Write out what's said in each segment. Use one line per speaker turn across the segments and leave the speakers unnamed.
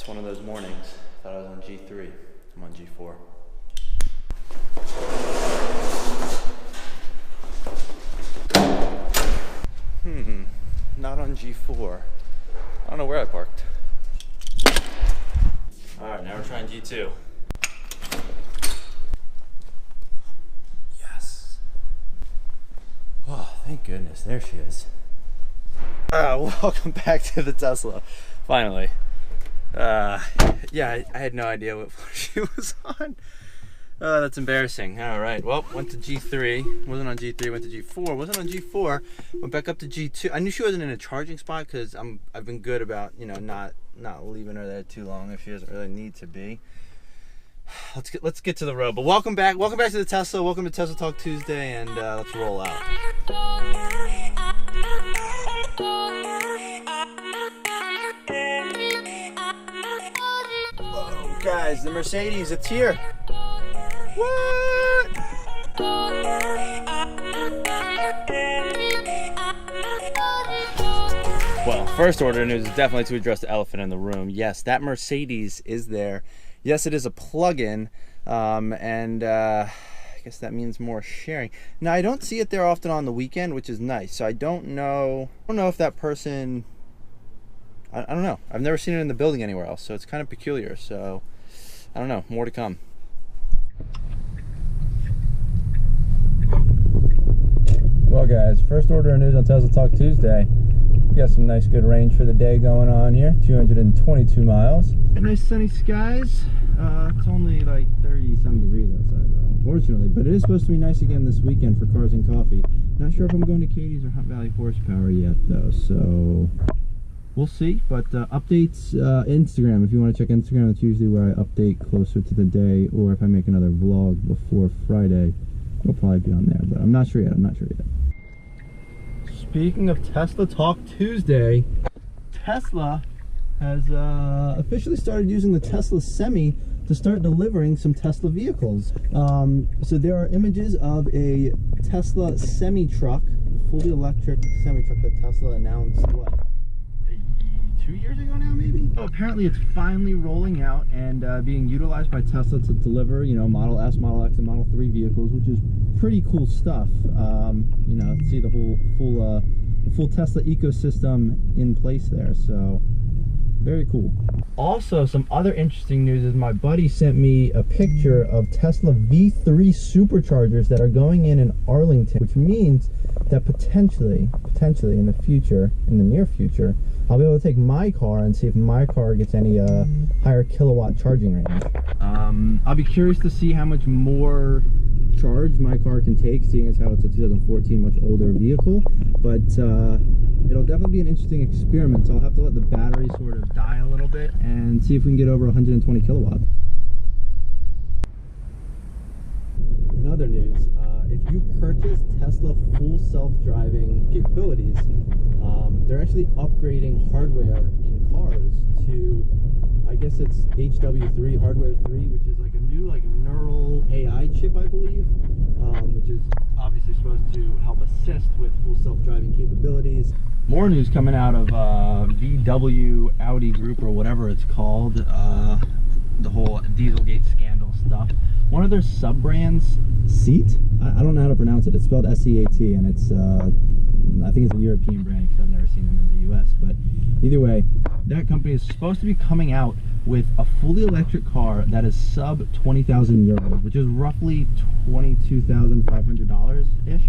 It's one of those mornings. Thought I was on G3. I'm on G4. Not on G4. I don't know where I parked. Alright, now we're trying G2. Yes. Oh, thank goodness. There she is. Welcome back to the Tesla. Finally. Yeah, I had no idea what floor she was on. That's embarrassing. Alright, well, went to G3. Wasn't on G3, went to G4. Wasn't on G4. Went back up to G2. I knew she wasn't in a charging spot because I've been good about, you know, not leaving her there too long if she doesn't really need to be. Let's get to the road. But welcome back to the Tesla. Welcome to Tesla Talk Tuesday, and let's roll out. Oh, guys, the Mercedes, it's here. What? Well, first order of news is definitely to address the elephant in the room. Yes, that Mercedes is there. Yes, it is a plug-in, and I guess that means more sharing. Now, I don't see it there often on the weekend, which is nice. So I don't know if that person, I don't know. I've never seen it in the building anywhere else, so it's kind of peculiar. So I don't know, more to come. Well, guys, first order of news on Tesla Talk Tuesday. We got some nice good range for the day going on here, 222 miles. Nice sunny skies. It's only like 30-some degrees outside though, unfortunately, but it is supposed to be nice again this weekend for cars and coffee. Not sure if I'm going to Katie's or Hunt Valley Horsepower yet though, so we'll see. But updates, Instagram, if you want to check Instagram, that's usually where I update closer to the day, or if I make another vlog before Friday, it'll probably be on there, but I'm not sure yet. Speaking of Tesla Talk Tuesday, Tesla has officially started using the Tesla Semi to start delivering some Tesla vehicles. So there are images of a Tesla Semi truck, a fully electric Semi truck that Tesla announced, what, 2 years ago now, maybe? Oh, apparently it's finally rolling out and being utilized by Tesla to deliver, you know, Model S, Model X, and Model 3 vehicles, which is pretty cool stuff. You know, see the full Tesla ecosystem in place there, so very cool. Also, some other interesting news is my buddy sent me a picture of Tesla V3 superchargers that are going in Arlington, which means that potentially in the near future, I'll be able to take my car and see if my car gets any higher kilowatt charging range. I'll be curious to see how much more charge my car can take, seeing as how it's a 2014 much older vehicle, but it'll definitely be an interesting experiment. So I'll have to let the battery sort of die a little bit and see if we can get over 120 kilowatts. In other news, if you purchase Tesla full self-driving capabilities, they're actually upgrading hardware in cars to, I guess it's HW3, hardware 3, which is like a new neural AI chip, I believe, which is obviously supposed to help assist with full self-driving capabilities. More news coming out of VW Audi Group, or whatever it's called, the whole Dieselgate scandal stuff. One of their sub-brands, Seat, I don't know how to pronounce it. It's spelled S-E-A-T, and it's I think it's a European brand because I've never seen them in the US. But either way, that company is supposed to be coming out with a fully electric car that is sub 20,000 euros, which is roughly $22,500 ish.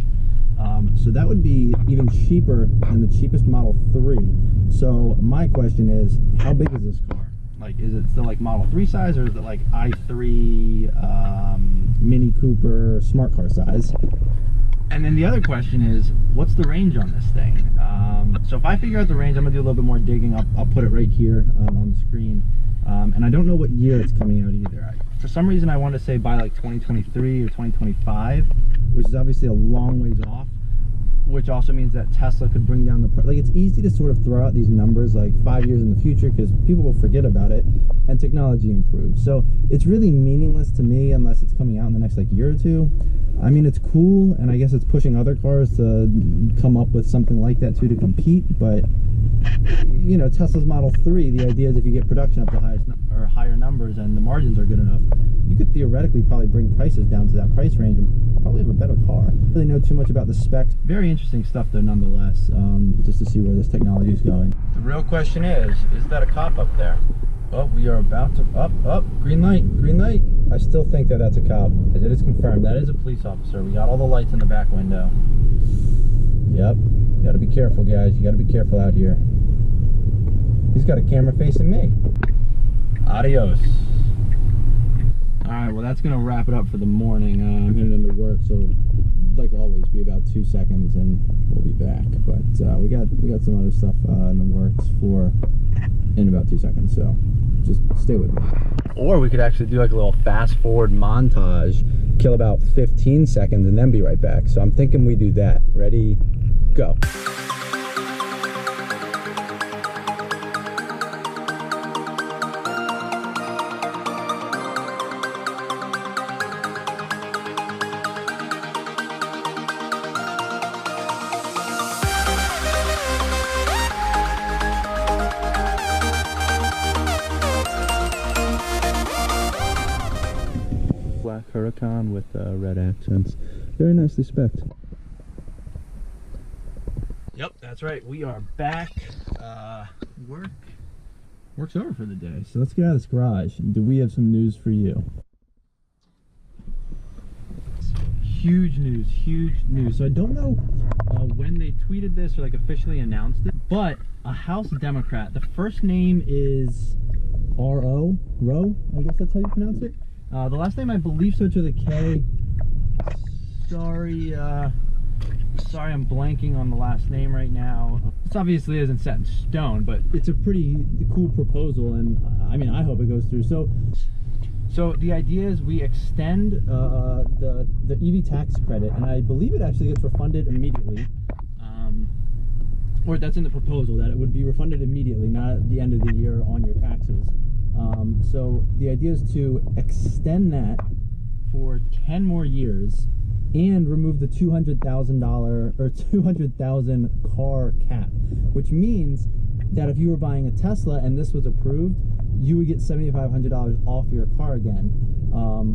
So that would be even cheaper than the cheapest Model 3. So my question is, how big is this car? Like, is it still like Model 3 size, or is it like i3 Mini Cooper smart car size? And then the other question is, what's the range on this thing? So if I figure out the range, I'm gonna do a little bit more digging. I'll put it right here on the screen. And I don't know what year it's coming out either. For some reason, I want to say by like 2023 or 2025, which is obviously a long ways off. Which also means that Tesla could bring down the price. Like, it's easy to sort of throw out these numbers like 5 years in the future because people will forget about it and technology improves. So it's really meaningless to me unless it's coming out in the next like year or two. I mean, it's cool, and I guess it's pushing other cars to come up with something like that too to compete, but you know, Tesla's Model 3, the idea is if you get production up to higher numbers and the margins are good enough, you could theoretically probably bring prices down to that price range and probably have a better car. I don't really know too much about the specs. Very interesting stuff though, nonetheless, just to see where this technology is going. The real question is that a cop up there? Oh, we are about to, up, green light, green light. I still think that that's a cop, as it is confirmed. That is a police officer. We got all the lights in the back window. Yep, you gotta be careful, guys. You gotta be careful out here. He's got a camera facing me. Adios. Alright, well that's gonna wrap it up for the morning. I'm heading into work, so like always, be about 2 seconds and we'll be back. But we got some other stuff in the works in about 2 seconds, so just stay with me. Or we could actually do like a little fast forward montage, kill about 15 seconds and then be right back. So I'm thinking we do that. Ready, go. Black Huracan with red accents. Very nicely specced. Yep, that's right. We are back. Work's over for the day. So let's get out of this garage. Do we have some news for you? Huge news, huge news. So I don't know when they tweeted this or like officially announced it, but a House Democrat, the first name is Roe, I guess that's how you pronounce it. The last name I believe starts with a K. Sorry, I'm blanking on the last name right now. This obviously isn't set in stone, but it's a pretty cool proposal, and I mean, I hope it goes through. So the idea is we extend the EV tax credit, and I believe it actually gets refunded immediately. Or that's in the proposal, that it would be refunded immediately, not at the end of the year on your taxes. So the idea is to extend that for 10 more years and remove the $200,000 or 200,000 car cap, which means that if you were buying a Tesla and this was approved, you would get $7,500 off your car again,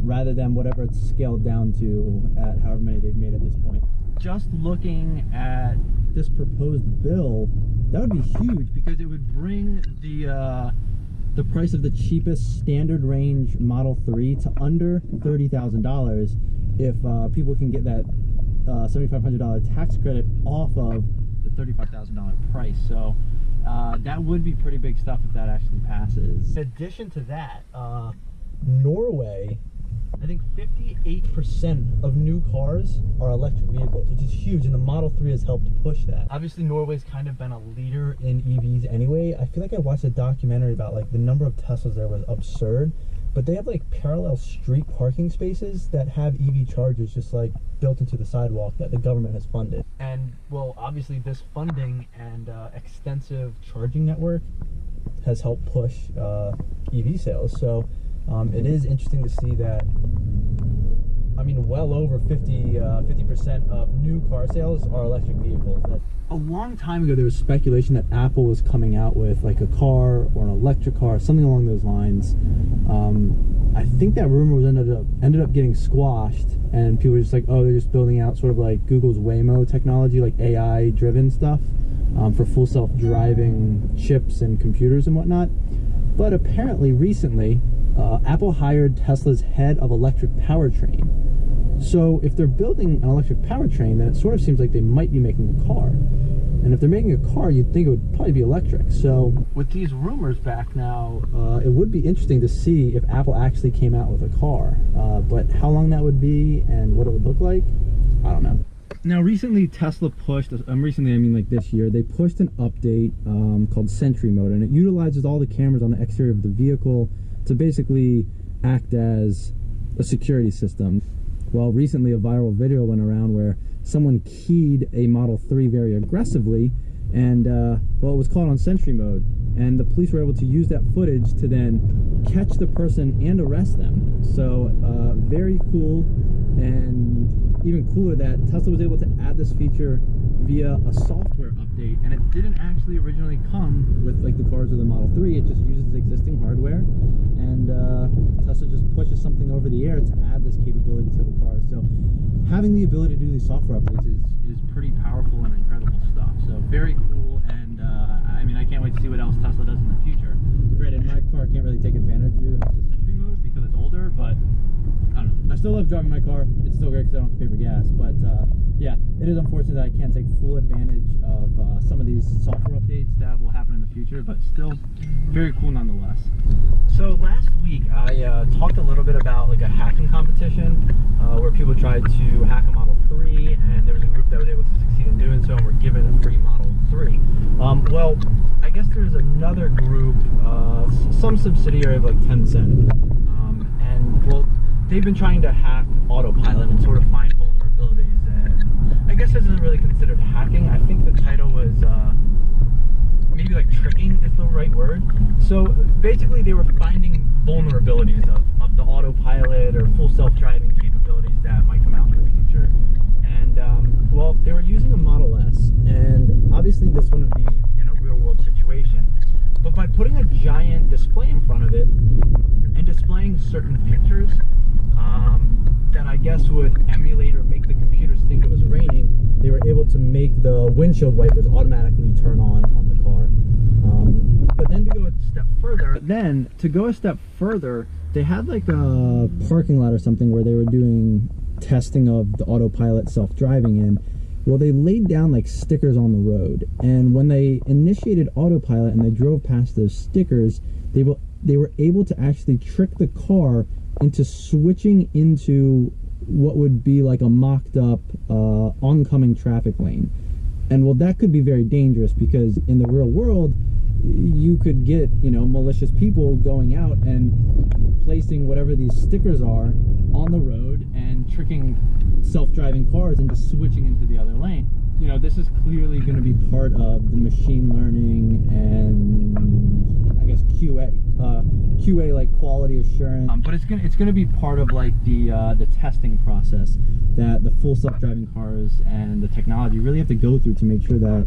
rather than whatever it's scaled down to at however many they've made at this point. Just looking at this proposed bill, that would be huge because it would bring the price of the cheapest standard range Model 3 to under $30,000 if people can get that $7,500 tax credit off of the $35,000 price. So that would be pretty big stuff if that actually passes. In addition to that, Norway, I think 58% of new cars are electric vehicles, which is huge, and the Model 3 has helped push that. Obviously, Norway's kind of been a leader in EVs anyway. I feel like I watched a documentary about like the number of Teslas there was absurd, but they have like parallel street parking spaces that have EV chargers just like built into the sidewalk that the government has funded. And well, obviously this funding and extensive charging network has helped push EV sales. So it is interesting to see that, I mean, well over 50% of new car sales are electric vehicles. A long time ago, there was speculation that Apple was coming out with like a car or an electric car, something along those lines. I think that rumor was ended up getting squashed, and people were just like, oh, they're just building out sort of like Google's Waymo technology, like AI-driven stuff for full self-driving chips and computers and whatnot. But apparently, recently, Apple hired Tesla's head of electric powertrain. So if they're building an electric powertrain, then it sort of seems like they might be making a car. And if they're making a car, you'd think it would probably be electric. So with these rumors back now, it would be interesting to see if Apple actually came out with a car. But how long that would be and what it would look like, I don't know. Now recently Tesla pushed, recently I mean like this year, they pushed an update called Sentry mode, and it utilizes all the cameras on the exterior of the vehicle to basically act as a security system. Well, recently a viral video went around where someone keyed a Model 3 very aggressively, and well, it was caught on Sentry mode, and the police were able to use that footage to then catch the person and arrest them. So very cool, And even cooler, that Tesla was able to add this feature via a software update, and it didn't actually originally come with like the cars of the Model 3. It just uses existing hardware, and Tesla just pushes something over the air to add this capability to the car. So having the ability to do these software updates is pretty powerful and incredible stuff. So very cool, and I mean, I can't wait to see what else Tesla does in the future. Granted, my car can't really take advantage of the Sentry mode because it's older, but I don't know. I still love driving my car. It's still great because I don't have to pay for gas, but yeah, it is unfortunate that I can't take full advantage of some of these software updates that will happen in the future, but still very cool nonetheless. So last week I talked a little bit about like a hacking competition where people tried to hack a Model 3, and there was a group that was able to succeed in doing so, and were given a free Model 3. Well, I guess there's another group, some subsidiary of like Tencent, and well, they've been trying to hack Autopilot and sort of find vulnerabilities, and I guess this isn't really considered hacking. I think the title was maybe like tricking is the right word. So basically they were finding vulnerabilities of the Autopilot or full self-driving capabilities that might come out in the future. And well, they were using a Model S, and obviously this wouldn't be in a real world situation, but by putting a giant display in front of it and displaying certain pictures that I guess would emulate or make the computers think it was raining, they were able to make the windshield wipers automatically turn on the car. But then to go a step further, they had like a parking lot or something where they were doing testing of the Autopilot self-driving in. Well, they laid down like stickers on the road, and when they initiated Autopilot and they drove past those stickers, they were able to actually trick the car into switching into what would be like a mocked up oncoming traffic lane. And well, that could be very dangerous because in the real world you could get, you know, malicious people going out and placing whatever these stickers are on the road and tricking self-driving cars into switching into the other lane. You know, this is clearly going to be part of the machine learning and I guess QA like quality assurance. But it's gonna be part of like the testing process that the full self-driving cars and the technology really have to go through to make sure that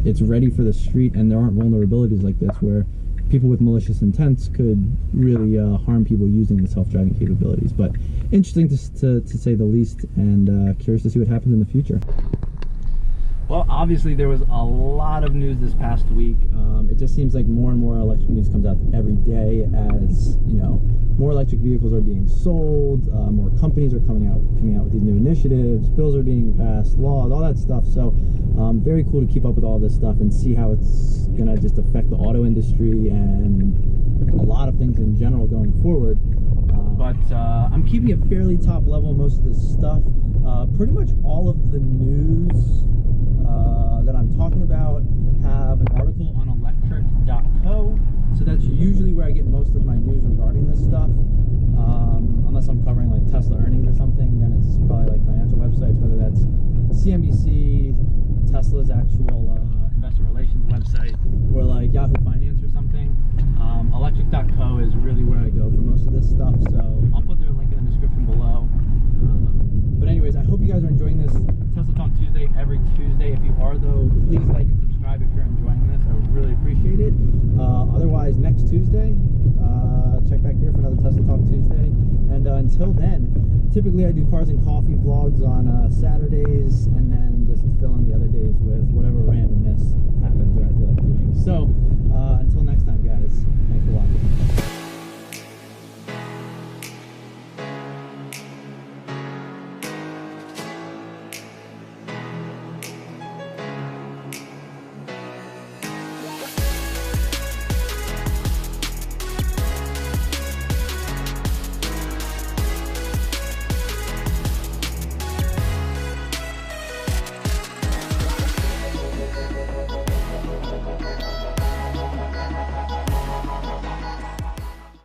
it's ready for the street and there aren't vulnerabilities like this where people with malicious intents could really harm people using the self-driving capabilities. But interesting to say the least, and curious to see what happens in the future. Well, obviously there was a lot of news this past week. It just seems like more and more electric news comes out every day as, you know, more electric vehicles are being sold, more companies are coming out with these new initiatives, bills are being passed, laws, all that stuff. So very cool to keep up with all this stuff and see how it's gonna just affect the auto industry and a lot of things in general going forward. But I'm keeping it fairly top level, most of this stuff. Pretty much all of the news that I'm talking about have an article on electric.co, so that's usually where I get most of my news regarding this stuff. Unless I'm covering like Tesla earnings or something, then it's probably like financial websites, whether that's CNBC, Tesla's actual investor relations website, or like Yahoo Finance or something. Electric.co is really where I go for most of this stuff, so I'll put their link in the description below. But anyways, I hope you guys are enjoying this Tesla Talk Tuesday every Tuesday. If you are, though, please like and subscribe if you're enjoying this. I would really appreciate it. Otherwise, next Tuesday, check back here for another Tesla Talk Tuesday. And until then, typically I do cars and coffee vlogs on Saturdays, and then just fill in the other days with whatever randomness happens or I feel like doing. So until next time, guys, thanks for watching.